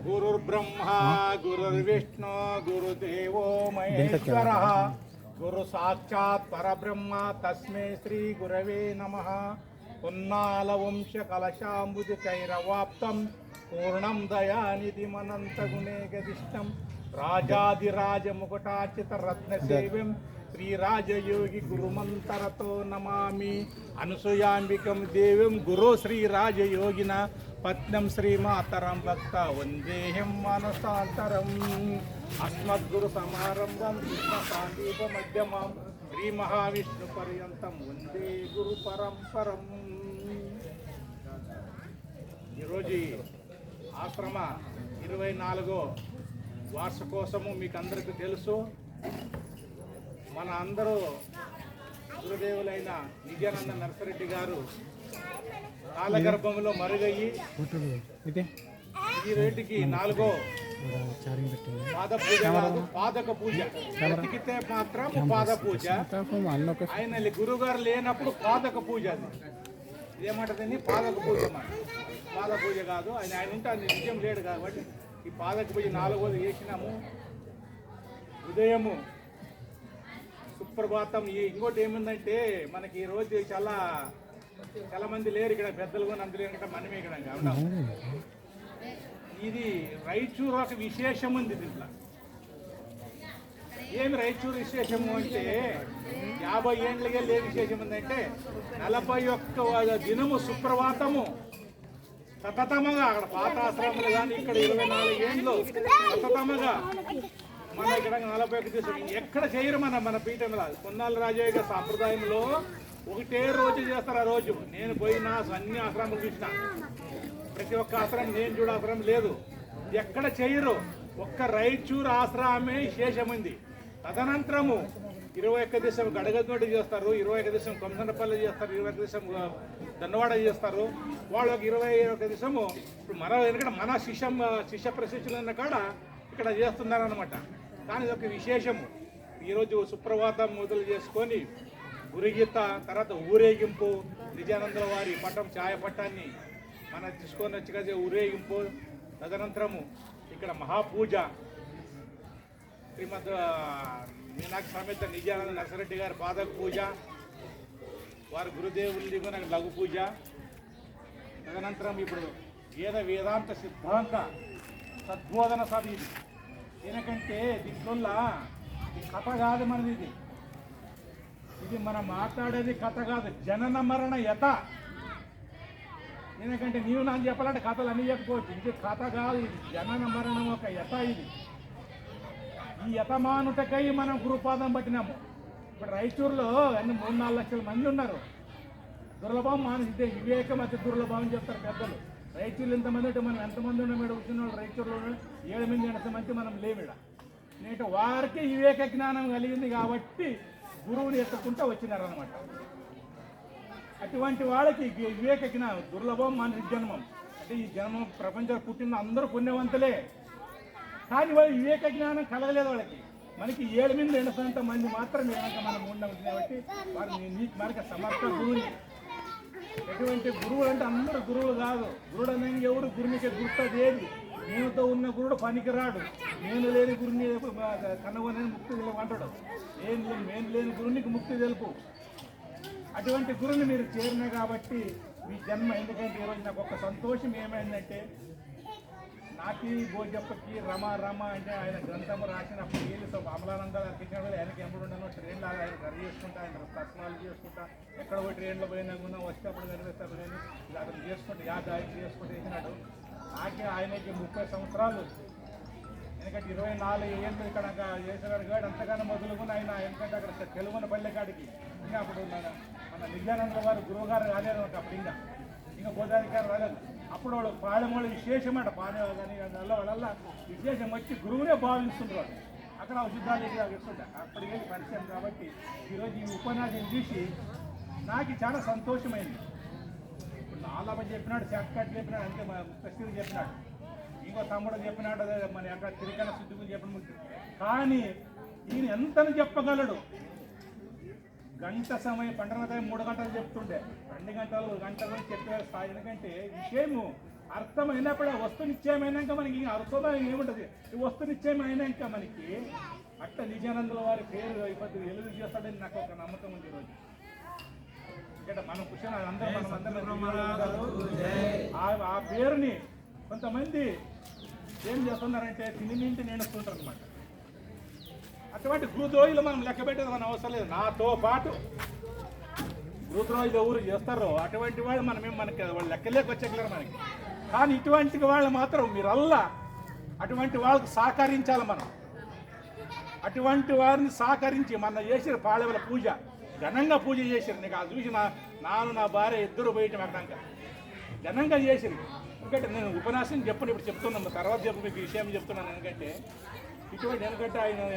గురుర్బ్రహ్మా గురుర్విష్ణు గురుదేవో మహేశ్వరః గురు సాక్షాత్ పరబ్రహ్మ తస్మై శ్రీ గురవే నమః. పున్నాల వంశ కలశాంబుదికైరవాప్తం పూర్ణం దయానిధిమనంత గుణేగదిష్టం రాజాదిరాజ ముకుటాచిత రత్నసేవ్యం శ్రీరాజయోగి గురుమంతరతో నమామి. అనసూయాంబికం దేవం గురు శ్రీరాజయోగిన పత్నం శ్రీమాతరం భక్త వందేహం మనసాంతరం. అస్మద్గురు సమారంభం కృష్ణసాందీప మధ్యమం శ్రీ మహావిష్ణు పర్యంతం వందే గురు పరంపరం. ఈరోజు ఆశ్రమ 24వ వార్షికోత్సవము మీకు అందరికీ తెలుసు. మన అందరూ గురుదేవులైన నిజానంద నరసరెడ్డి గారు కాలగర్భంలో మరుగయ్యి ఈ రేటికి 4వ పాదక పూజ బ్రతికితే మాత్రం పాద పూజ. ఆయన గురుగారు లేనప్పుడు పాదక పూజ. అది ఇదేమంటదండి పాదక పూజ. పాద పూజ కాదు, ఆయన ఉంటే అది నిజం లేడు కాబట్టి ఈ పాదక పూజ 4వది చేసినాము. ఉదయము సుప్రభాతం. ఇంకోటి ఏముందంటే మనకి ఈ రోజు చాలా మంది లేరు ఇక్కడ, పెద్దలు కూడా అందరూ లేరు, మనమే ఇక్కడ ఉన్నాం. ఇది రాయచూరు ఒక విశేషం ఉంది దీంట్లో. ఏమి రాయచూరు విశేషము అంటే 50 ఏళ్ళకే లే విశేషం ఉందంటే 41వ దినము సుప్రభాతము సతతముగా అక్కడ పాతాశ్రమలు కానీ ఇక్కడ 24 ఏళ్ళు సతతముగా మన ఇక్కడ 41 దివసం ఎక్కడ చేయరు. మన పీఠంలో కొన్నాళ్ళ రాజయ్య గారి సాంప్రదాయంలో ఒకటే రోజు చేస్తారు. ఆ రోజు నేను పోయినా అన్ని ఆశ్రమాలు చూసిన, ప్రతి ఒక్క ఆశ్రమం నేను చూడ ఆశ్రమం లేదు, ఎక్కడ చేయరు. ఒక్క రాయచూరు ఆశ్రమే విశేషమైంది. తదనంతరము 21 దివసం గడగదోటి చేస్తారు, 21 దివసం కొమ్మనపల్లి చేస్తారు, 21 దివసం దన్నవాడ చేస్తారు. వాళ్ళు ఒక 21 దివసము ఇప్పుడు ఎందుకంటే మన శిష్య ప్రశిక్షలు ఉన్న కాడ ఇక్కడ చేస్తున్నారనమాట. కానీ ఇది ఒక విశేషము. ఈరోజు సుప్రభాతం మొదలు చేసుకొని గురిగీత తర్వాత ఊరేగింపు, నిజానందుల వారి పట్టం ఛాయ పట్టాన్ని మన తీసుకొని వచ్చి కదా ఊరేగింపు. తదనంతరము ఇక్కడ మహాపూజ శ్రీమద్ మీనాక్షి సమేత నిజానంద నరసరెడ్డి గారి పాదక పూజ, వారి గురుదేవులది కూడా లఘు పూజ. తదనంతరం ఇప్పుడు వేదాంత సిద్ధాంత సద్బోధన సభ. ఇది ఎందుకంటే దీంట్లో కథ కాదు మనది, ఇది మనం మాట్లాడేది కథ కాదు, జనన మరణ యథ. ఎందుకంటే నీవు నాకు చెప్పాలంటే కథలు అన్నీ చెప్పుకోవచ్చు, ఇది కథ కాదు, ఇది జనన మరణం ఒక యథ. ఇది ఈ యథమానుటకై మనం గురుపాదం పట్టినాము. ఇప్పుడు రాయచూరులో అన్ని 3-4 లక్షల మంది ఉన్నారు. దుర్లభం మానసిద్దే వివేకం అతి దుర్లభం అని చెప్తారు పెద్దలు. రాయచూరులో ఎంతమంది అంటే మనం ఎంతమంది ఉన్నాం ఇక్కడ వచ్చిన వాళ్ళు రాయచూరులో 7 మంది 8 మంది మనం లేమిడ. నేట వారికి వివేక జ్ఞానం కలిగింది కాబట్టి గురువుని ఎత్తుకుంటూ వచ్చినారనమాట. అటువంటి వాళ్ళకి వివేక జ్ఞానం దుర్లభం మన జన్మం. అంటే ఈ జన్మం ప్రపంచంలో పుట్టిన అందరూ పుణ్యవంతులే, కానీ వాళ్ళు వివేక జ్ఞానం కలగలేదు వాళ్ళకి. మనకి 7-8 మంది మాత్రం ఏమంటే మనం ఉండడం కాబట్టి మనకి సమర్థ గురువుని. ఎటువంటి గురువులు అంటే అందరూ గురువులు కాదు. గురుడు అనేది ఎవరు గురునికి గుర్తదేది. నేనుతో ఉన్న గురుడు పనికిరాడు, నేను లేని గురుని కనుగొనని ముక్తి తెలుపు అంటాడు. నేను లేని గురునికి ముక్తి తెలుపు. అటువంటి గురుని మీరు చేరిన కాబట్టి మీ జన్మ. ఎందుకంటే ఈరోజు నాకు ఒక సంతోషం ఏమైందంటే, నాకి భోజప్పకి రమ అంటే ఆయన గ్రంథము రాసినప్పుడు వీళ్ళు అమలానందాలు అనిపించిన ఆయనకి ఎంబడి ఉండను ట్రైన్లో ఆయన గర్వ చేసుకుంటా, ఆయన దర్శనాలు చేసుకుంటా, ఎక్కడ పోయి ట్రైన్లో పోయినా కూడా వచ్చేటప్పుడు కనిపిస్తాడు. కానీ అతను చేసుకుంటూ ఆయన చేసుకుంటూ వేసినాడు. నాకే ఆయనకి 30 సంవత్సరాలు. ఎందుకంటే 24 ఏళ్ళు ఇక్కడ చేసినాడు కాడు అంతగానో మొదలుగుని ఆయన. ఎందుకంటే అక్కడ తెలుగున పల్లె కాడికి ఇంకా అప్పుడు మన నిజానంద వారు గురువుగారు రాలేదు అప్పుడు, ఇంకా గోదావరికారు రాలేదు. అప్పుడు వాళ్ళు పాడమూల విశేషమాట పాడే కానీ వాళ్ళ విశేషం వచ్చి గురువునే భావిస్తుంటారు. అక్కడ యుద్ధాలు ఇస్తుంటారు. అప్పటికే పరిచయం కాబట్టి ఈరోజు ఈ ఉపన్యాసం చూసి నాకు చాలా సంతోషమైంది. ఇప్పుడు నాలాభ చెప్పినాడు, శాఖట్ చెప్పినాడు, అంతే ప్రశ్నలు చెప్పినాడు, ఇంకో తమ్ముడు చెప్పినాడు, మన అక్కడ తిరికల సిద్ధుకు చెప్పిన. కానీ ఈయన ఎంతని చెప్పగలడు. గంట సమయం పండుగ టైం 3 గంటలు చెప్తుండే 2 గంటలు చెప్పే స్థాయి. ఎందుకంటే విషయము అర్థమైనప్పుడు వస్తు నిశ్చయమైనాక మనకి అర్థం ఏముంటుంది. ఈ వస్తు నిశ్చయమైనాక మనకి అట్ట నిజానందుల వారి పేరు అయిపోతుంది వెలుగు చేస్తాడని నాకు ఒక నమ్మకం ఉంది ఈరోజు. ఇక్కడ మనం కూర్చొని ఆ పేరుని కొంతమంది ఏం చేస్తున్నారంటే తిని నేడుస్తుంటారు అనమాట. అటువంటి గురుద్రోహులు మనం లెక్క పెట్టేది మన అవసరం లేదు. నాతో పాటు గురుద్రోహులు ఎవరు చేస్తారో అటువంటి వాళ్ళు మనకి వాళ్ళు లెక్కలేక వచ్చేయగలరు మనకి. కానీ ఇటువంటి వాళ్ళు మాత్రం మీరల్లా అటువంటి వాళ్ళకు సహకరించాలి మనం. అటువంటి వారిని సహకరించి మన చేసిన పాళెవల పూజ ఘనంగా పూజ చేశారు. నీకు అది చూసి నా భార్య ఇద్దరు బయట అన్నాక ఘనంగా చేశారు. ఎందుకంటే నేను ఉపన్యాసం చెప్పను, ఇప్పుడు చెప్తున్నాను, తర్వాత చెప్పు మీకు విషయం చెప్తున్నాను. ఎందుకంటే ఇటువంటి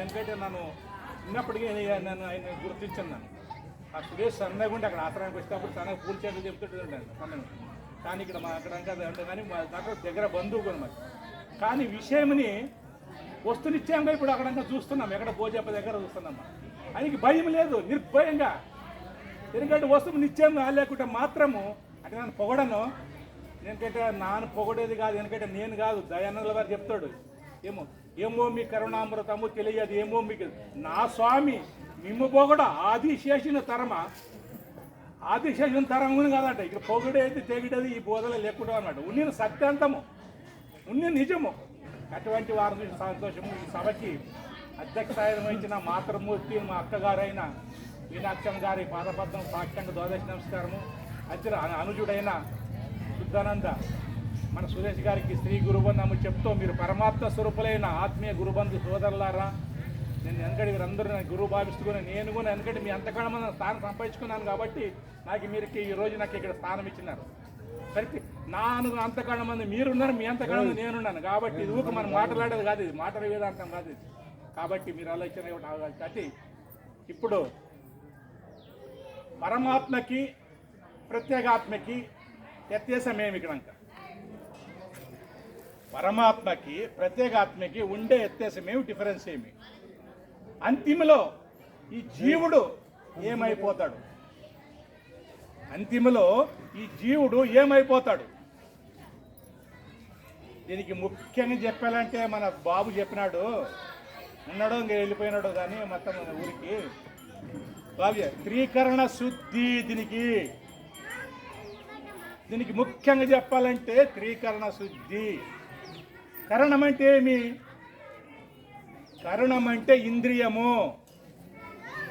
ఎందుకంటే నన్ను ఉన్నప్పటికీ నన్ను ఆయన గుర్తించాను. ఆ సురేష్ సన్నగా ఉండి అక్కడ ఆశ్రయానికి వచ్చినప్పుడు సన్నగా పూలు చేయడం చెప్తుంటాను సన్నగా. కానీ ఇక్కడ అక్కడ అంటే కానీ నాకు దగ్గర బంధువు అనమాట. కానీ విషయంని వస్తునిశ్చయంగా ఇప్పుడు అక్కడంతా చూస్తున్నాం, ఎక్కడ భోజప్ప దగ్గర చూస్తున్నాం. ఆయనకి భయం లేదు, నిర్భయంగా. ఎందుకంటే వస్తువు నిశ్చయంగా లేకుంటే మాత్రము అంటే నన్ను పొగడను. ఎందుకంటే నాన్న పొగడేది కాదు, ఎందుకంటే నేను కాదు, దయానందుల వారు చెప్తాడు. ఏమో మీ కరుణామృతము తెలియదు, ఏమో మీకు నా స్వామి మిమ్ము పొగడ ఆదిశేషిన తరమా, ఆదిశేషిన తరము కాదంట. ఇక్కడ పొగడేది తెగిడేది ఈ బోధలు లేకుండా అన్నట్టు ఉన్నిన సత్యాంతము, ఉన్నిన నిజము. అటువంటి వారి సంతోషము. ఈ సభకి అధ్యక్షాయం వహించిన మాతృమూర్తి మా అక్కగారైన మీనాక్షమ్మ గారి పాదపద్మం సాక్ష్యంగా ద్వాదశి నమస్కారము. అనుజుడైన శుద్ధానంద మన సురేష్ గారికి శ్రీ గురుబంధము చెప్తూ మీరు పరమాత్మ స్వరూపులైన ఆత్మీయ గురుబంధు సోదరులారా, నేను వెనకటి వీరందరూ గురువు భావిస్తుకుని నేను కూడా వెనకటి మీ అంతకాలం స్థానం సంపాదించుకున్నాను కాబట్టి మీరు ఈరోజు నాకు ఇక్కడ స్థానం ఇచ్చినారు. సరే నాను అంతకాలం మంది మీరున్నారు, మీ అంతకాలం మంది నేనున్నాను కాబట్టి ఇది ఊక మనం మాట్లాడేది కాదు, ఇది మాటల వేదాంతం కాదు ఇది. కాబట్టి మీరు ఆలోచన కాబట్టి ఇప్పుడు పరమాత్మకి ప్రత్యేగాత్మకి వ్యత్యాసం ఏమి ఇక్కడ? పరమాత్మకి ప్రత్యేగాత్మకి ఉండే వ్యత్యాసం ఏమి, డిఫరెన్స్ ఏమి? అంతిమలో ఈ జీవుడు ఏమైపోతాడు? అంతిమలో ఈ జీవుడు ఏమైపోతాడు? దీనికి ముఖ్యంగా చెప్పాలంటే మన బాబు చెప్పినాడు, ఉన్నాడో ఇంకా వెళ్ళిపోయినాడు కానీ మొత్తం మన ఊరికి బాబు త్రీకరణ శుద్ధి. దీనికి ముఖ్యంగా చెప్పాలంటే త్రీకరణ శుద్ధి. కరణం అంటే ఏమి? కరణం అంటే ఇంద్రియము.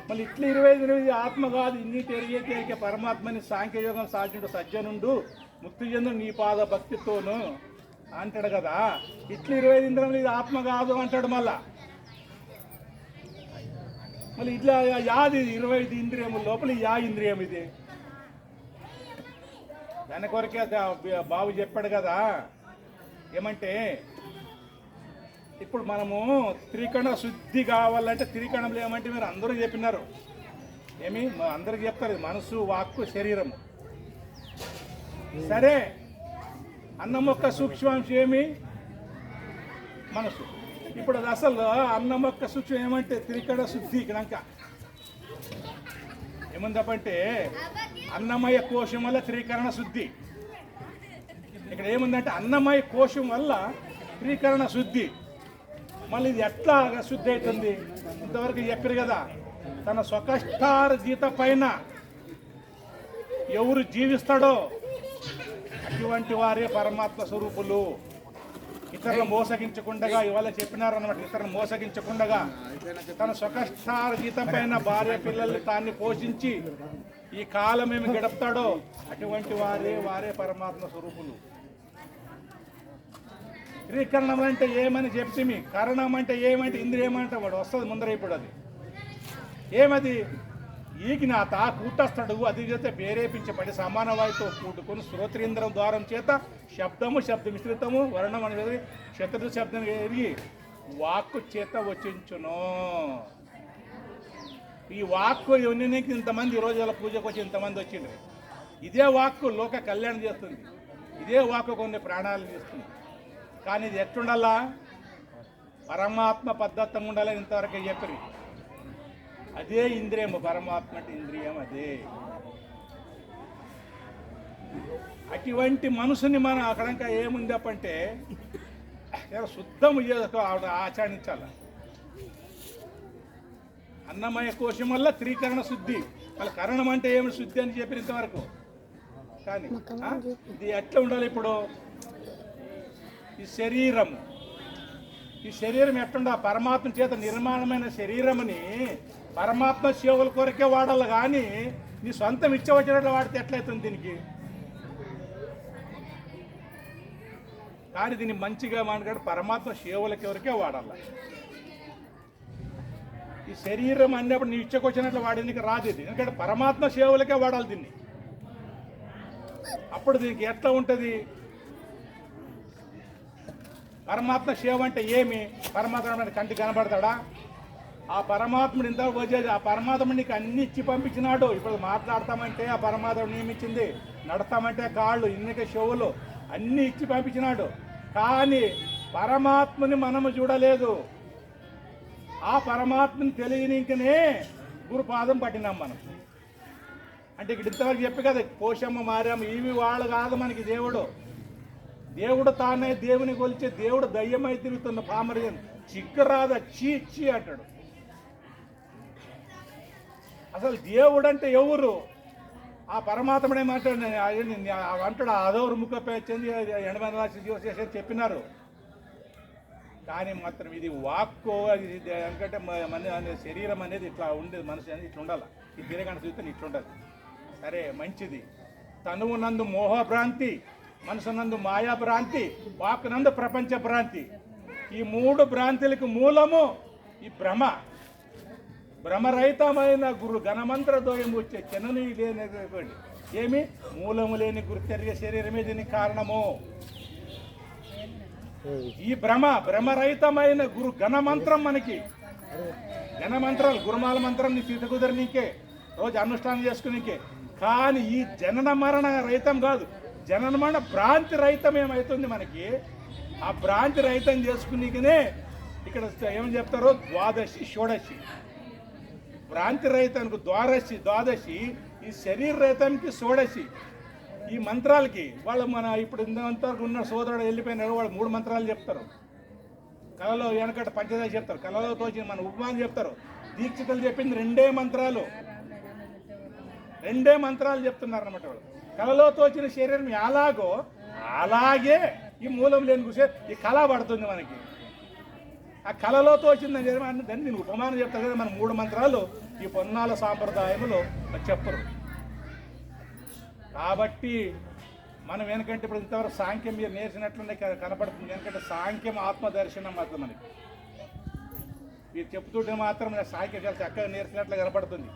మళ్ళీ ఇట్లా 25 ఆత్మ కాదు, ఇన్ని తెలియకే పరమాత్మని సాంఖ్యయోగం సాధ్యుడు సజ్జనుండు ముక్తి చెందు నీ పాద భక్తితోను అంటాడు కదా. ఇట్లా 25 ఇంద్రియములు ఇది ఆత్మ కాదు అంటాడు. మళ్ళీ ఇట్లా యాది 25 ఇంద్రియముల లోపల యా ఇంద్రియం ఇది? దాని కొరకే బాబు చెప్పాడు కదా. ఏమంటే ఇప్పుడు మనము త్రికణ శుద్ధి కావాలంటే త్రికణంలో ఏమంటే మీరు అందరూ చెప్పినారు. ఏమి అందరికి చెప్తారు, మనసు వాక్కు శరీరము. సరే, అన్నం యొక్క సూక్ష్మాంశం ఏమి? మనసు. ఇప్పుడు అది అసలు అన్నం యొక్క సూక్ష్మం ఏమంటే త్రికణ శుద్ధి. ఇక్కడంక ఏముందంటే అన్నమయ కోశం వల్ల త్రికరణ శుద్ధి. ఇక్కడ ఏముందంటే అన్నమయ కోశం వల్ల త్రికరణ శుద్ధి. మళ్ళీ ఇది ఎట్లా శుద్ధి అవుతుంది? ఇంతవరకు చెప్పారు కదా, తన స్వకష్టార్జిత పైన ఎవరు జీవిస్తాడో అటువంటి వారే పరమాత్మ స్వరూపులు. ఇతరులు మోసగించకుండా ఇవాళ చెప్పినారన్నమాట. ఇతరులు మోసగించకుండా తన స్వకష్టార్జిత పైన భార్య పిల్లల్ని తాన్ని పోషించి ఈ కాలం ఏమి గడుపుతాడో అటువంటి వారే పరమాత్మ స్వరూపులు. త్రికరణం అంటే ఏమని చెప్తే, కరణం అంటే ఏమంటే ఇంద్రియం అంటే వాడు వస్తుంది ముందర. ఇప్పుడు అది ఏమది? ఈగినాత కూటస్థుడు అది చేస్తే ప్రేరేపించబడి సమాన వాయుతో కూడుకొని శ్రోత్రేంద్రం ద్వారం చేత శబ్ద మిశ్రితము వర్ణం అనేది శత్రు శబ్దం ఎరిగి వాక్కు చేత వచ్చించును. ఈ వాక్కు ఎన్నికి ఇంతమంది ఈ రోజుల పూజకు వచ్చి ఇంతమంది వచ్చిండ్రు. ఇదే వాక్కు లోక కళ్యాణం చేస్తుంది, ఇదే వాక్కు కొన్ని ప్రాణాలు చేస్తుంది. కానీ ఇది ఎట్లుండాలా? పరమాత్మ పద్ధతంగా ఉండాలని ఇంతవరకు చెప్పారు. అదే ఇంద్రియము, పరమాత్మ అంటే ఇంద్రియం అదే. అటువంటి మనసుని మనం అక్కడంకా ఏముంది అప్పంటే శుద్ధము ఆచరించాల. అన్నమయ కోశం వల్ల త్రీకరణ శుద్ధి, వాళ్ళ కరణం అంటే ఏమి శుద్ధి అని చెప్పిన ఇంతవరకు. కానీ ఇది ఎట్లా ఉండాలి ఇప్పుడు? ఈ శరీరం ఎట్లుండ పరమాత్మ చేత నిర్మాణమైన శరీరముని పరమాత్మ సేవల కొరకే వాడాలి, కానీ నీ సొంతం ఇచ్చవచ్చినట్లు వాడితే ఎట్లయితుంది దీనికి? కానీ దీన్ని మంచిగా మాట్లాడు పరమాత్మ సేవలకి వరకే వాడాలి. ఈ శరీరం అన్నప్పుడు నీ ఇచ్చకొచ్చినట్లు వాడేందుకు రాదు ఇది, ఎందుకంటే పరమాత్మ సేవలకే వాడాలి దీన్ని. అప్పుడు దీనికి ఎట్లా ఉంటుంది? పరమాత్మ సేవ అంటే ఏమి? పరమాత్మ కంటికి కనబడతాడా? ఆ పరమాత్ముడు ఇంతవరకు వచ్చేది, ఆ పరమాత్ముడు నీకు అన్ని ఇచ్చి పంపించినాడు. ఇప్పుడు మాట్లాడతామంటే ఆ పరమాత్ముడు నియమించింది, నడతామంటే కాళ్ళు, ఇన్నిక చెవులు అన్నీ ఇచ్చి పంపించినాడు. కానీ పరమాత్మని మనము చూడలేదు. ఆ పరమాత్మని తెలియనికనే గురుపాదం పట్టినాం మనం. అంటే ఇక్కడ ఇంతవరకు చెప్పి కదా, కోశమ్మ మారాము, ఇవి వాళ్ళు కాదు మనకి దేవుడు. దేవుడు తానే దేవుని కొలిచే దేవుడు దయ్యమై తిరుగుతున్న పామర్యం చిక్కరాద చీ అంటాడు. అసలు దేవుడు అంటే ఎవరు? ఆ పరమాత్మనే మాట్లాడు అంటాడు. అదోరు ముఖపై వచ్చింది, 80 లక్షల జీవశేషం చెప్పినారు. కానీ మాత్రం ఇది వాక్కు, అది ఎందుకంటే మన శరీరం అనేది ఇట్లా ఉండేది, మనసు అనేది ఇట్లా ఉండాలి. ఈ తిరగంట చూస్తే ఇట్లుండదు. సరే మంచిది. తనువు నందు మోహభ్రాంతి, మనసు నందు మాయా భ్రాంతి, వాక్ నందు ప్రపంచ భ్రాంతి. ఈ 3 భ్రాంతులకు మూలము ఈ భ్రమరహితమైన గురు ఘనమంత్ర ద్వయం వచ్చే చెన్నని లేనటువంటి ఏమి మూలము లేని గురు తిరిగే శరీరమే దీనికి కారణము. ఈ భ్రమరహితమైన గురు ఘనమంత్రం మనకి ఘనమంత్రాలు, గురుమాల మంత్రం నీ తీర్థ కుదరనీకే, రోజు అనుష్ఠానం చేసుకునికే. కానీ ఈ జనన మరణ రహితం కాదు, జనన మరణ భ్రాంతి రహితం ఏమవుతుంది మనకి. ఆ భ్రాంతి రహితం చేసుకునికనే ఇక్కడ ఏమని చెప్తారో ద్వాదశి షోడశి. భ్రాంతి రహితానికి ద్వాదశి, ఈ శరీర రహితానికి షోడశి. ఈ మంత్రాలకి వాళ్ళు మన ఇప్పుడు ఇంతవరకు ఉన్న సోదరుడు వెళ్ళిపోయినారు, వాళ్ళు 3 మంత్రాలు చెప్తారు. కళలో వెనకట పంచదశ చెప్తారు, కళలో తోచి మన ఉపమానం చెప్తారు. దీక్షితులు చెప్పింది 2 మంత్రాలు చెప్తున్నారు అన్నమాట. వాళ్ళు కళలో తోచిన శరీరం ఎలాగో అలాగే ఈ మూలం లేని కూసే ఈ కళ పడుతుంది మనకి. ఆ కళలో తోచిందని దాన్ని నేను ఉపమానం చెప్తాను కదా. మన 3 మంత్రాలు ఈ పొన్నాల సాంప్రదాయంలో చెప్పరు. కాబట్టి మనం వెనకంటే ఇప్పుడు ఇంతవరకు సాంఖ్యం మీరు నేర్చినట్లునే కనపడుతుంది. ఎందుకంటే సాంఖ్యం ఆత్మదర్శనం మాత్రం మనకి మీరు చెప్తుంటే మాత్రం సాంఖ్యం చాలా చక్కగా నేర్చినట్లు కనపడుతుంది.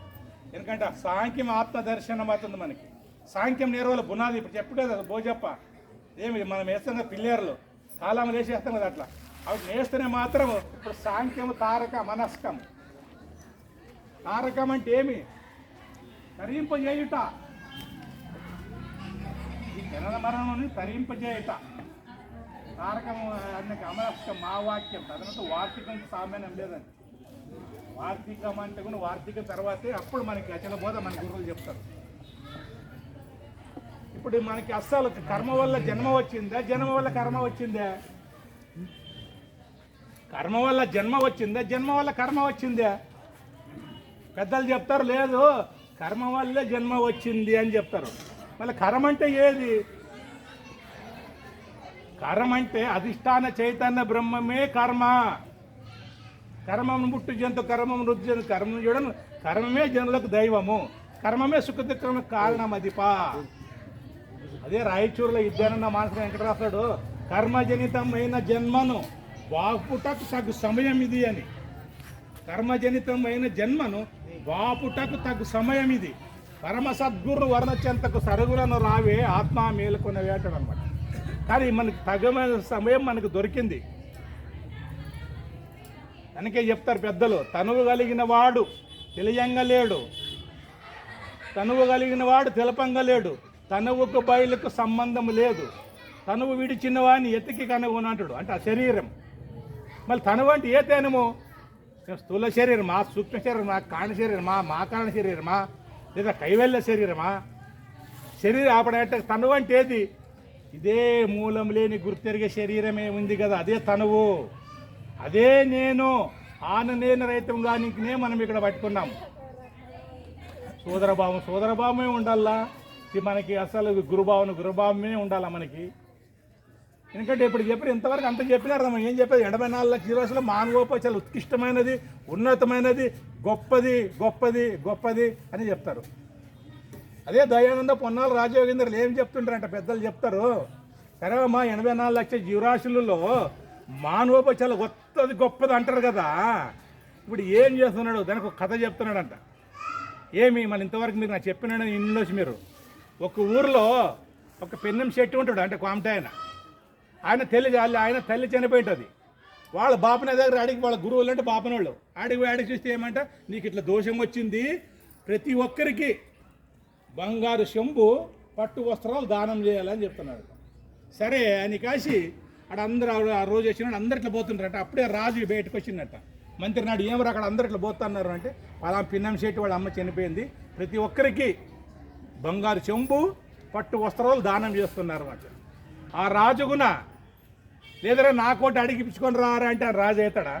ఎందుకంటే సాంఖ్యం ఆత్మదర్శనం అవుతుంది మనకి. సాంఖ్యం నేర్వల బునాది ఇప్పుడు చెప్పు కదా భోజప్ప, ఏమి మనం వేస్తాం కదా పిల్లేర్లు, కాలం వేసేస్తాం కదా, అట్లా అవి నేస్తేనే మాత్రం ఇప్పుడు సాంఖ్యం తారక మనస్కం. తారకం అంటే ఏమి? తరింపజేయుట, ఈ జనన మరణాన్ని తరింపజేయుట. తారకం అన్న అమనస్కం మా వాక్యం. తదనంత వార్తికం సామాన్యం లేదండి. వార్తికం అంటే కూడా వార్తికం తర్వాతే అప్పుడు మనకి అచల బోధ మన గురువులు చెప్తారు. ఇప్పుడు మనకి అస్సలు కర్మ వల్ల జన్మ వచ్చిందా, జన్మ వల్ల కర్మ వచ్చిందా? కర్మ వల్ల జన్మ వచ్చిందా, జన్మ వల్ల కర్మ వచ్చిందా? పెద్దలు చెప్తారు లేదు, కర్మ వల్లే జన్మ వచ్చింది అని చెప్తారు. మళ్ళీ కర్మ అంటే ఏది? కర్మ అంటే అధిష్టాన చైతన్య బ్రహ్మమే కర్మ. కర్మను పుట్టు జంతు కర్మం వృద్ధి జంతు కర్మం చూడను, కర్మమే జనులకు దైవము, కర్మమే సుఖదుఖములకు కారణం అదిపా. అదే రాయచూరులో విద్యానంద మానస వెంకటరాస్తాడు, కర్మజనితమైన జన్మను వాపుటకు తగు సమయం ఇది అని. కర్మజనితమైన జన్మను వాపుటకు తగు సమయం ఇది. పరమ సద్గురు వర్ణచెంతకు సరుగులను రావే ఆత్మ మేలుకొన వేటాడు అనమాట. కానీ మనకి తగమైన సమయం మనకు దొరికింది. అందుకే చెప్తారు పెద్దలు, తనువు కలిగిన వాడు తెలియంగలేడు, తనువు కలిగిన వాడు తెలపంగలేడు, తనువుకు బయలుకు సంబంధం లేదు, తనువు విడిచిన వాడిని ఎతికి కనుగొనంటాడు. అంటే ఆ శరీరం. మళ్ళీ తనువు అంటే ఏ తనువు? స్థూల శరీరమా, సూక్ష్మ శరీరమా, కారణ శరీరమా, మా కారణ శరీరమా, లేదా కైవల్య శరీరమా? శరీరం ఆపడంటే తనువు అంటే ఏది? ఇదే మూలం లేని గుర్తెరిగే శరీరమే ఉంది కదా, అదే తనువు, అదే నేను. నేను రహితంగా నీకునే మనం ఇక్కడ పట్టుకున్నాం. సోదరభావమే ఉండాలా మనకి, అసలు గురుభావమే ఉండాలా మనకి. ఎందుకంటే ఇప్పుడు చెప్పారు, ఇంతవరకు అంత చెప్పినారు. మనం ఏం చెప్పేది? 84 లక్షల జీవరాశులు మానవోపచారాలు ఉత్కృష్టమైనది, ఉన్నతమైనది, గొప్పది గొప్పది గొప్పది అని చెప్తారు. అదే దయానంద పొన్నాల రాజయోగేంద్రులు ఏం చెప్తుంటారంట, పెద్దలు చెప్తారు. సరే అమ్మా, 84 లక్షల జీవరాశులలో మానవోపచారాలు గొప్పది అంటారు కదా. ఇప్పుడు ఏం చేస్తున్నాడు? దానికి ఒక కథ చెప్తున్నాడంట. ఏమి మన ఇంతవరకు మీరు నాకు చెప్పినాడని ఇంట్లోసి మీరు, ఒక ఊరిలో ఒక పెన్నం శెట్టి ఉంటాడు, అంటే కోమట ఆయన తల్లి చనిపోయింటుంది. వాళ్ళ బాపన దగ్గర అడిగి, వాళ్ళ గురువులు అంటే బాపన వాళ్ళు అడిగి చూస్తే ఏమంట, నీకు ఇట్లా దోషం వచ్చింది, ప్రతి ఒక్కరికి బంగారు చెంబు పట్టు వస్త్రాలు దానం చేయాలని చెప్తున్నాడు. సరే అని కాసి అందరూ ఆ రోజు వచ్చినాడు, అందరు ఇట్లా పోతుంటారంట. అప్పుడే రాజు బయటకు వచ్చిందట. మంత్రి నాడు ఏమరు అక్కడ అందరు ఇట్లా పోతున్నారు అంటే, వాళ్ళ పిన్నం శెట్టి వాళ్ళ అమ్మ చనిపోయింది, ప్రతి ఒక్కరికి బంగారు చెంబు పట్టు వస్త్రాలు దానం చేస్తున్నారు అన్నమాట. ఆ రాజుగున లేదరా నాకోటి అడిగిపించుకొని రారా అంటే రాజు అవుతాడా?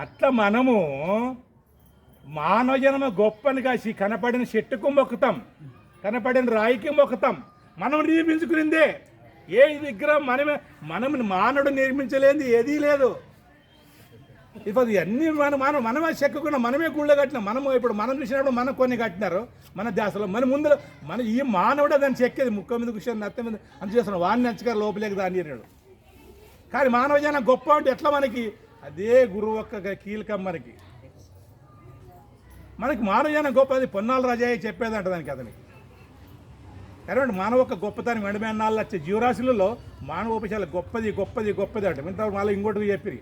అట్లా మనము మానవ జన్మ గొప్పని కాసి కనపడిన చెట్టుకు మొక్కుతాం, కనపడిన రాయికి మొక్కుతాం. మనం నిర్మించుకునిందే ఏ విగ్రహం మనం మానవుడు నిర్మించలేనిది ఏదీ లేదు. ఇప్పుడు అన్నీ మనమే చెక్కుకున్నాం, మనమే గుళ్ళ కట్టినాం. ఇప్పుడు మనం చూసినప్పుడు మనం కొన్ని కట్టినారు మన దేశంలో. మన ఈ మానవుడే దాన్ని చెక్కేది, ముక్క మీద కూర్చొని నత్త మీద అని చేస్తున్నాం. వాడిని నచ్చగారు లోపలేక దాన్ని అన్నాడు. కానీ మానవ జనం గొప్ప అంటే ఎట్లా? మనకి అదే గురువు ఒక్క కీలకం. మనకి మానవ జనం గొప్ప, అది పొన్నాల రాజాయే చెప్పేదంట దానికి. అతనికి కరెంట్ మానవ ఒక గొప్పతనం 84 లక్షల జీవరాశులలో మానవోపచారాలు గొప్పది గొప్పది గొప్పది అంటే. ఇంతవరకు మళ్ళీ ఇంకోటి చెప్పి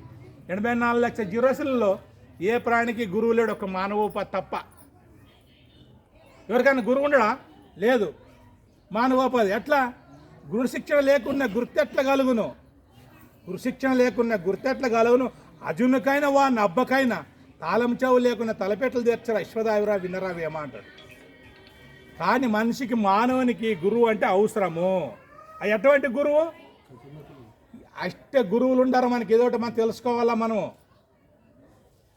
84 లక్షల జీవరాశులలో ఏ ప్రాణికి గురువు లేడు, ఒక మానవోప తప్ప. ఎవరికైనా గురువు ఉండడా? లేదు. మానవోపాధి ఎట్లా? గురు శిక్షణ లేకున్నా గుర్తెట్ల కలుగును, గురు శిక్షణ లేకున్నా గుర్తెట్ల కలుగును. అజునుకైనా వాడిని అబ్బకైనా తాళం చావు లేకుండా తలపెట్టలు తెచ్చరా అశ్వదావిరా వినరా వేమ అంటాడు. కానీ మనిషికి, మానవునికి గురువు అంటే అవసరము. అది ఎటువంటి గురువు? గురువులు ఉండరు మనకి. ఏదోటి మనం తెలుసుకోవాలా మనం.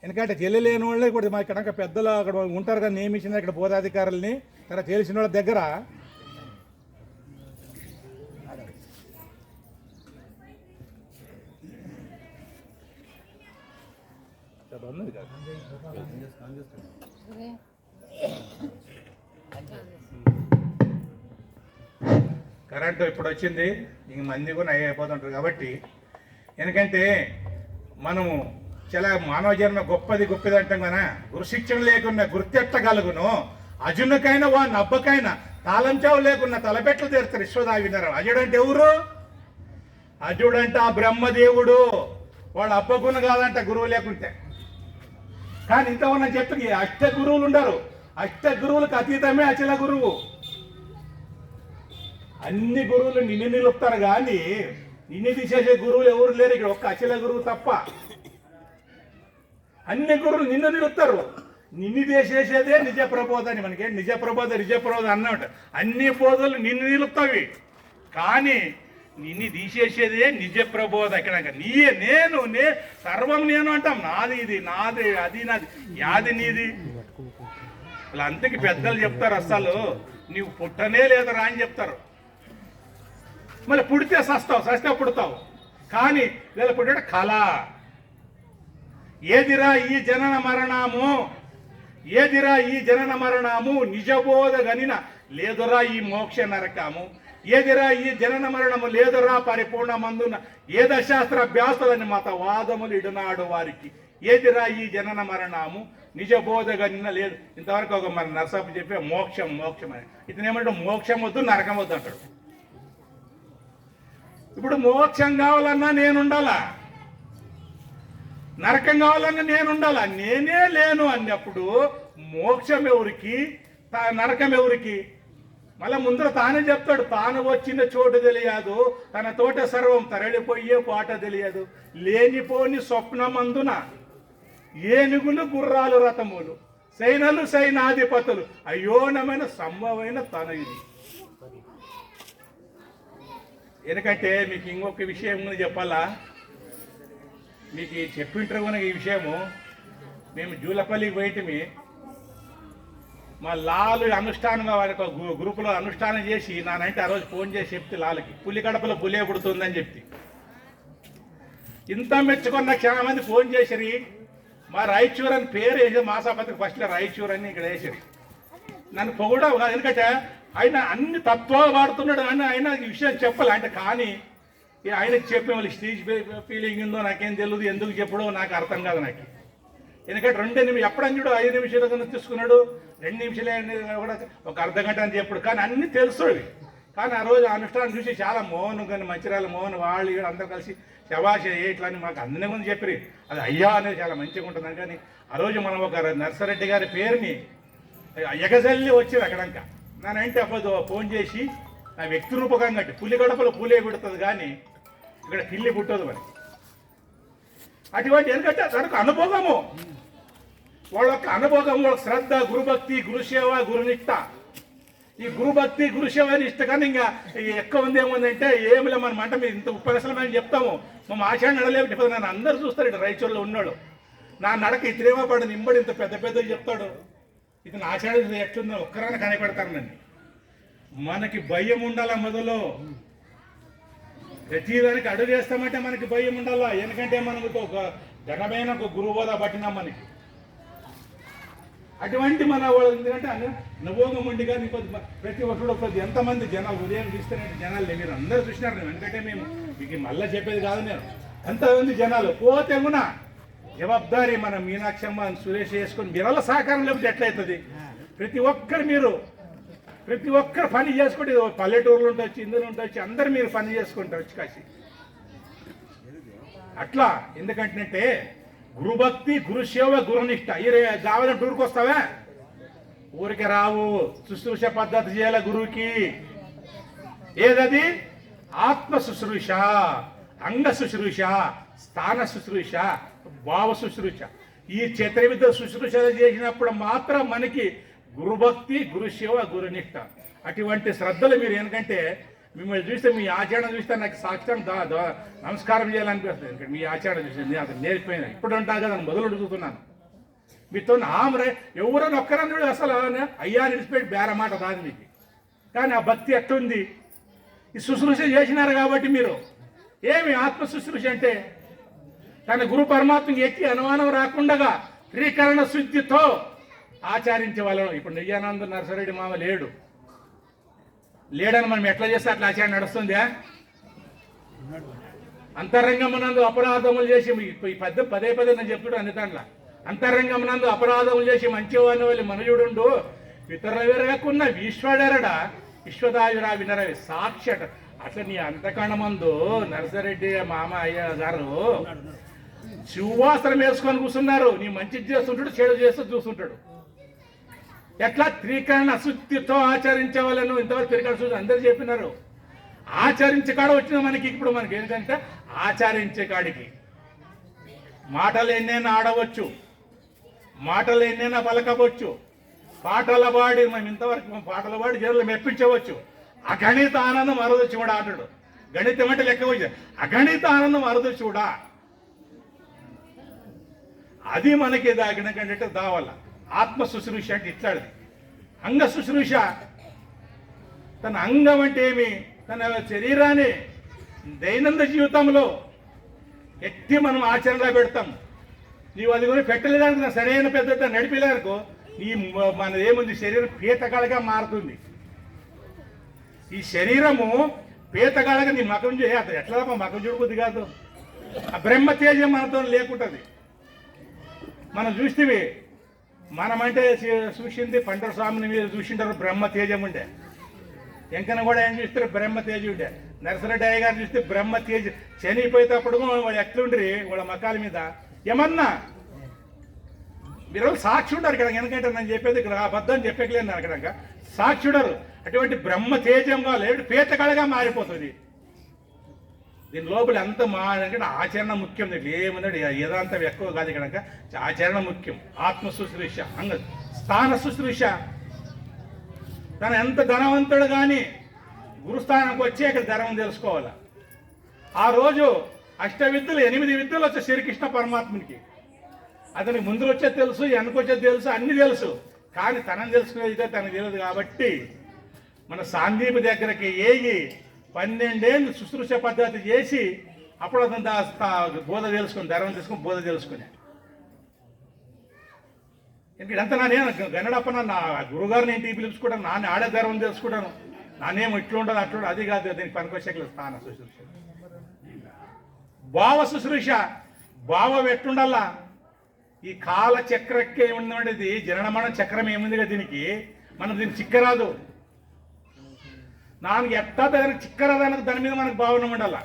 ఎందుకంటే తెలియలేని వాళ్ళు ఇప్పుడు మన ఇక్కడ పెద్దలు అక్కడ ఉంటారు కదా, నియమించిన ఇక్కడ బోధాధికారులని, తర్వాత తెలిసిన వాళ్ళ దగ్గర ఉన్నది కదా. కరెంటు ఇప్పుడు వచ్చింది, ఇంక మంది కూడా అయిపోతుంటారు. కాబట్టి ఎందుకంటే మనము చాలా మానవ జన్మ గొప్పది గొప్పది అంటాం కదా. గురు శిక్షణ లేకున్నా గుర్తెట్టగలుగును, అజునుకైనా వాడిని అబ్బకైనా తాళం చావు లేకున్నా తలపెట్టలు తీరుతారు విశ్వదా వినరు. అజుడంటే ఎవరు? అజుడంటే ఆ బ్రహ్మదేవుడు. వాడు అబ్బకున్న కాదంట గురువు లేకుంటే. కానీ ఇంతవరకు నేను చెప్తే అష్ట గురువులు ఉండరు. అష్ట గురువులకు అతీతమే అచల గురువు. అన్ని గురువులు నిన్ను నిలుపుతారు, కానీ నిన్ను తీసేసే గురువులు ఎవరు లేరు ఇక్కడ, ఒక్క అచల గురువు తప్ప. అన్ని గురువులు నిన్ను నిలుపుతారు. నిన్ను తీసేసేదే నిజ ప్రబోధ అని. మనకి నిజ ప్రబోధ అన్నమాట. అన్ని బోధలు నిన్ను నిలుపుతావి, కానీ నిన్ను తీసేసేదే నిజ ప్రబోధ. ఇక్కడ నేను సర్వం నేను అంటాం. నాది ఇది, నాది అది, నాది యాది నీది. ఇలా అంతకి పెద్దలు చెప్తారు, అసలు నీవు పుట్టనే లేదరా అని చెప్తారు. మళ్ళీ పుడితే సస్తే పుడతావు, కానీ లేదా పుట్టాడు కళ. ఏదిరా ఈ జనన మరణము, ఏదిరా ఈ జనన మరణము, నిజబోధ గనిన లేదురా ఈ మోక్ష నరకము. ఏదిరా ఈ జనన మరణము, లేదురా పరిపూర్ణ మందున ఏదశాస్త్ర అభ్యాసులని మతవాదములు ఇడునాడు వారికి. ఏదిరా ఈ జనన మరణము, నిజబోధ గనిన లేదు. ఇంతవరకు ఒక మన నరసప్ప చెప్పే మోక్షం అని. ఇతను ఏమంటాడు? మోక్షం వద్దు, నరకం వద్దు అంటాడు. ఇప్పుడు మోక్షం కావాలన్నా నేనుండాలా, నరకం కావాలన్నా నేనుండాలా. నేనే లేను అన్నప్పుడు మోక్షం ఎవరికి, నరకం ఎవరికి? మళ్ళీ ముందర తానే చెప్తాడు, తాను వచ్చిన చోటు తెలియదు, తన తోట సర్వం తరలిపోయే పాట తెలియదు, లేనిపోని స్వప్నమందున ఏనుగులు గుర్రాలు రథములు సైనలు సైనాధిపతులు అయోనమైన సంభవమైన తన ఇది. ఎందుకంటే మీకు ఇంకొక విషయం చెప్పాలా, మీకు చెప్పింటారు కనుక ఈ విషయము. మేము జూలపల్లికి పోయిటమి, మా లాలు అనుష్ఠానంగా వారికి గ్రూపులో అనుష్ఠానం చేసి నానంటే ఆ రోజు ఫోన్ చేసి చెప్తే లాలకి పులి కడపలో పులే పుడుతుందని చెప్పి ఇంత మెచ్చుకున్న చాలా మంది ఫోన్ చేసిరి. మా రాయచూర్ అని పేరు వేసి మాసాపత్రిక ఫస్ట్గా రాయచూర్ అని ఇక్కడ వేసారు. నన్ను పొగడా, ఎందుకంటే ఆయన అన్ని తత్వాలు వాడుతున్నాడు అని ఆయన ఈ విషయం చెప్పాలి అంటే. కానీ ఆయనకి చెప్పే వాళ్ళు స్టేజ్ ఫీలింగ్ ఉందో నాకేం తెలియదు, ఎందుకు చెప్పడో నాకు అర్థం కాదు నాకు. ఎందుకంటే 2 నిమిషాలు ఎప్పుడని చూడు 5 నిమిషాలు తీసుకున్నాడు, 2 నిమిషాలు కూడా ఒక అర్ధ గంట అని చెప్పాడు. కానీ అన్నీ తెలుస్తుంది. కానీ ఆ రోజు అనుష్ఠానం చూసి చాలా మోహన్ కానీ మంచిర్యాల మోహన్ వాళ్ళు అందరూ కలిసి శభాష ఇట్లా అని మాకు అందరి ముందు చెప్పి అది అయ్యా అనేది చాలా మంచిగా ఉంటుంది. కానీ ఆ రోజు మనం ఒక నర్సరెడ్డి గారి పేరుని ఎగజల్లి వచ్చేది అక్కడంక. నానంటే అప్పుడు ఫోన్ చేసి ఆ వ్యక్తి రూపకంగా కట్టి పులి గడపలో పులే పుడుతుంది కానీ ఇక్కడ పిల్లి పుట్టదు మరి. అటువంటి ఎందుకంటే తనకు అనుభవము, వాళ్ళ యొక్క అనుభవం, వాళ్ళ శ్రద్ధ, గురుభక్తి, గురుసేవ, గురునిష్ట. ఈ గురుభక్తి గురుసేవ నిష్ట కానీ ఇంకా ఎక్కువ ఉంది ఏముందంటే ఏమిలే మనం అంటే మీరు ఇంత ఉపన్యాసాలు మేము చెప్తాము. మా ఆశ నడలేవు నన్ను అందరూ చూస్తారు. ఇక్కడ రైచూర్లో ఉన్నాడు నా నడక ఇతరేమో పడు నింబడి ఇంత పెద్ద పెద్దగా చెప్తాడు. ఇతను ఆషాఢ ఎట్లుందో ఒక్కరైనా కనపడతారు నన్ను. మనకి భయం ఉండాలా మొదలు, ప్రతిదానికి అడుగు వేస్తామంటే మనకి భయం ఉండాలా. ఎందుకంటే మనకు ఒక ఘనమైన ఒక గురుబోధ పట్టినాం మనకి. అటువంటి మన వాళ్ళు ఎందుకంటే అనుభవం ఉండి కానీ ప్రతి ఒక్కడు ఎంతమంది జనాలు ఉదయం చూస్తేనే జనాలు మీరు అందరూ చూసినారు. ఎందుకంటే మేము మీకు మళ్ళీ చెప్పేది కాదు, నేను ఎంతమంది జనాలు పోతే కూడా జవాబారి మన మీనాక్షమ్మ సురేష్ చేసుకొని మీరల్ల సహకారం లేకపోతే ఎట్లయితుంది. ప్రతి ఒక్కరు పని చేసుకుంటే పల్లెటూరులో ఉండొచ్చు, ఇందులో ఉండొచ్చు, అందరు మీరు పని చేసుకుంటారు వచ్చి కాసి అట్లా. ఎందుకంటే గురుభక్తి, గురుసేవ, గురునిష్ట. ఈ కావాలని టూర్కి వస్తావా, ఊరికి రావు. శుశ్రూష పద్ధతి చేయాల గురువుకి. ఏదది ఆత్మ శుశ్రూష, అంగ శుశ్రూష, స్థాన శుశ్రూష, భావ శుశ్రూష. ఈ చతుర్విధ శుశ్రూష చేసినప్పుడు మాత్రం మనకి గురుభక్తి, గురుసేవ, గురునిష్ట అటువంటి శ్రద్ధలు మీరు. ఎందుకంటే మిమ్మల్ని చూస్తే మీ ఆచరణ చూస్తే నాకు సాక్షాత్ నమస్కారం చేయాలనిపిస్తుంది. ఎందుకంటే మీ ఆచరణ చూసింది అది నేర్పిపోయినా ఇప్పుడు ఉంటాను కదా మొదలు అడుగుతున్నాను మీతో. ఆమె ఎవరైనా ఒక్కరన్నా అసలు అయ్యా నిలిచిపెట్టి బేరమాట రాదు మీకు. కానీ ఆ భక్తి ఎట్లుంది, ఈ శుశ్రూష చేసినారు కాబట్టి మీరు. ఏమి ఆత్మ శుశ్రూష అంటే తన గురు పరమాత్మకి ఎక్కి అనుమానం రాకుండా త్రీకరణ శుద్ధితో ఆచరించే వాళ్ళను. ఇప్పుడు నిత్యానంద నరసరెడ్డి మామ లేడని మనం ఎట్లా చేస్తే అట్లా ఆచరణ నడుస్తుందా? అంతరంగమునందు అపరాధములు చేసి పదే నేను చెప్తుడు అన్ని దాంట్లో. అంతరంగమునందు అపరాధములు చేసి మంచివాని వాళ్ళు మనుజుడుండు ఇతరులకున్న ఈశ్వరుడరడా విశ్వదాయురా వినరవి సాక్షట. అట్లా నీ అంతకణమందు నరసరెడ్డి మామ అయ్య గారు శివాసనం వేసుకొని కూర్చున్నారు. నీ మంచి చేస్తుంటాడు, చెడు చేస్తూ చూస్తుంటాడు. ఎట్లా త్రీకరణ అశుద్ధితో ఆచరించే వాళ్ళను ఇంతవరకు త్రీకరణ శుద్ధి అందరూ చెప్పినారు. ఆచరించే కాడ వచ్చిన మనకి ఇప్పుడు మనకి ఏంటంటే ఆచరించే కాడికి మాటలు ఎన్నైనా ఆడవచ్చు, మాటలు ఎన్నైనా పలకవచ్చు, పాటల పాడి మనం ఇంతవరకు పాటల పాడి జరులు మెప్పించవచ్చు. అగణిత ఆనందం అరుదు చూడా అంటాడు. గణితం అంటే లెక్క వచ్చి అగణిత ఆనందం అరుదు చూడా. అది మనకి దాగినకంటే దావాల. ఆత్మ శుశ్రూష అంటే ఇట్లాంటిది. అంగ శుశ్రూష తన అంగం అంటే ఏమి, తన శరీరాన్ని దైనందిన జీవితంలో ఎట్టి మనం ఆచరణలో పెడతాం. నీవు అది కూడా పెట్టలేదానికి నా సరైన పెద్ద నడిపేలానుకో నీ మన ఏముంది శరీరం పీతకాడగా మారుతుంది. ఈ శరీరము పీతకాడగా నీ మకం చేయాలి. ఎట్లా మకం చూడబుద్ది కాదు. ఆ బ్రహ్మ తేజం మనతో లేకుంటుంది. మనం చూస్తే మనమంటే చూసింది పండర స్వామిని మీరు చూసింటారు బ్రహ్మ తేజం ఉండే. వెంకన్న కూడా ఏం చూస్తారు బ్రహ్మ తేజం ఉండే. నరసరెడ్డి అయ్య గారు చూస్తే బ్రహ్మ తేజం. చనిపోయేటప్పుడు వాళ్ళు ఎట్లుండ్రి వాళ్ళ మకాల మీద ఏమన్నా మీరు సాక్షి ఉంటారు ఇక్కడ. ఎందుకంటే నేను చెప్పేది ఇక్కడ అబద్ధం చెప్పలేను అక్కడ సాక్షి ఉండరు. అటువంటి బ్రహ్మ తేజంగా లేదు పీతకళగా మారిపోతుంది. దీని లోపల ఎంత మా అంటే ఆచరణ ముఖ్యం. దీంట్లో ఏముందంటే ఏదాంతం ఎక్కువ కాదు కనుక ఆచరణ ముఖ్యం. ఆత్మ శుశ్రూష అంగ స్థాన శుశ్రూష. తను ఎంత ధనవంతుడు కానీ గురుస్థానానికి వచ్చి ఇక్కడ ధర్మం తెలుసుకోవాలి. ఆ రోజు 8 విద్యలు వచ్చే శ్రీకృష్ణ పరమాత్మునికి. అతనికి ముందు వచ్చేది తెలుసు, వెనకొచ్చేది తెలుసు, అన్ని తెలుసు. కానీ తనని తెలుసుకునేది తనకు తెలియదు. కాబట్టి మన సాందీప దగ్గరకి ఏగి 12 ఏళ్ళు శుశ్రూష పద్ధతి చేసి అప్పుడు అతను బోధ తెలుసుకుని ధర్మం తీసుకుని బోధ తెలుసుకుని. ఎందుకంటే నేను గన్నడప్పన నా గురుగారిని ఇంటికి పిలుచుకుంటాను, నాన్న ఆడే ధర్మం తెలుసుకుంటాను, నానేమో ఇట్లుండదు అట్లుండదు, అది కాదు. దీనికి పనికొచ్చేకలు స్థాన శుశ్రూష. భావ శుశ్రూష. భావం ఎట్లుండల్లా. ఈ కాల చక్రಕ್ಕೆ ఏముంది, జననమన చక్రం ఏముంది కదా దీనికి, మనం దీనికి చిక్కరాదు. నాకు ఎట్టా దానికి చిక్కరాదానికి దాని మీద మనకు భావన ఉండాల.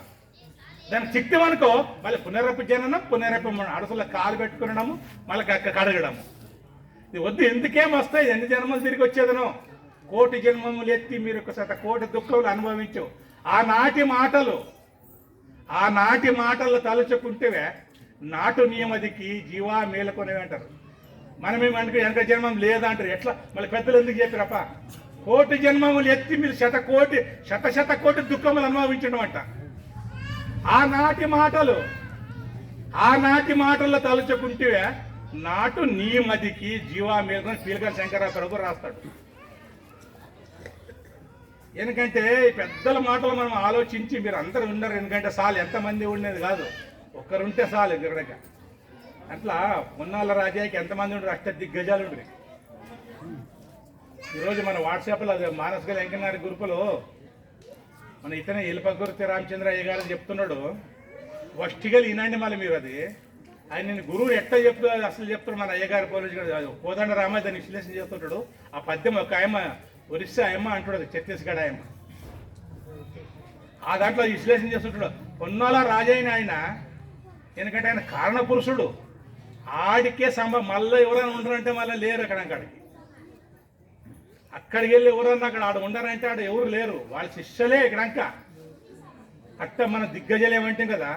దానికి చిక్తమనుకో మళ్ళీ పునరపి జననం పునరపి అడసలో కాలు పెట్టుకునడము మళ్ళీ కడగడము. ఇది వద్దు. ఎందుకేం వస్తాయి, ఎన్ని జన్మలు తిరిగి వచ్చేదనో. 1,000,000 జన్మములు ఎత్తి మీరు ఒక 1,000,000 దుఃఖములు అనుభవించవు. ఆనాటి మాటలు తలుచుకుంటే నాటు నియమదికి జీవా మేలుకొనేవి అంటారు. మనమేమనుకో వెనక జన్మం లేదంటారు. ఎట్లా మళ్ళీ పెద్దలు ఎందుకు చెప్పారప్ప? 1,000,000 జన్మములు ఎత్తి మీరు 1,000,000 దుఃఖములు అనుభవించడం అంట. ఆనాటి మాటల్లో తలుచుకుంటే నాటు నియమదికి జీవా మేలుకొని పీలకల శంకరాచార్య రాస్తాడు. ఎందుకంటే ఈ పెద్దల మాటలు మనం ఆలోచించి మీరు అందరూ ఉండరు. ఎందుకంటే సాలు ఎంతమంది ఉండేది కాదు, ఒక్కరుంటే చాలు ఎదురుడక. అట్లా మున్నాళ్ళ రాజాకి ఎంతమంది ఉండరు, దిగ్గజాలు ఉండరు. ఈరోజు మన వాట్సాప్లో అది మానసిక వెంకయ్య గ్రూపులో మన ఇతనే ఎలుపగుర్తి రామచంద్రయ్య గారు చెప్తున్నాడు. వష్టిగలు వినండి మళ్ళీ మీరు. అది ఆయన నేను గురువు ఎట్లా చెప్తాడు అసలు చెప్తాడు. మన అయ్యగారు పోలీసు కోదండ రామ దాన్ని విశ్లేషణ చేస్తుంటాడు. ఆ పద్యం ఒక ఆయమ్మ ఒరిస్సా ఆయమ్మ అంటున్నాడు, ఛత్తీస్గఢ్ ఆయమ్మ. ఆ దాంట్లో విశ్లేషణ చేస్తుంటాడు. పొన్నాల రాజైన ఆయన, ఎందుకంటే ఆయన కారణ పురుషుడు. ఆడికే మళ్ళీ ఎవరైనా ఉండరంటే మళ్ళీ లేరు అక్కడికి వెళ్ళి ఎవరన్నా అక్కడ ఆడ ఉండరంటే ఆడ ఎవరు లేరు, వాళ్ళ శిష్యులే ఇక్కడంక. అట్ట మన దిగ్గజలు ఏమంటాం కదా,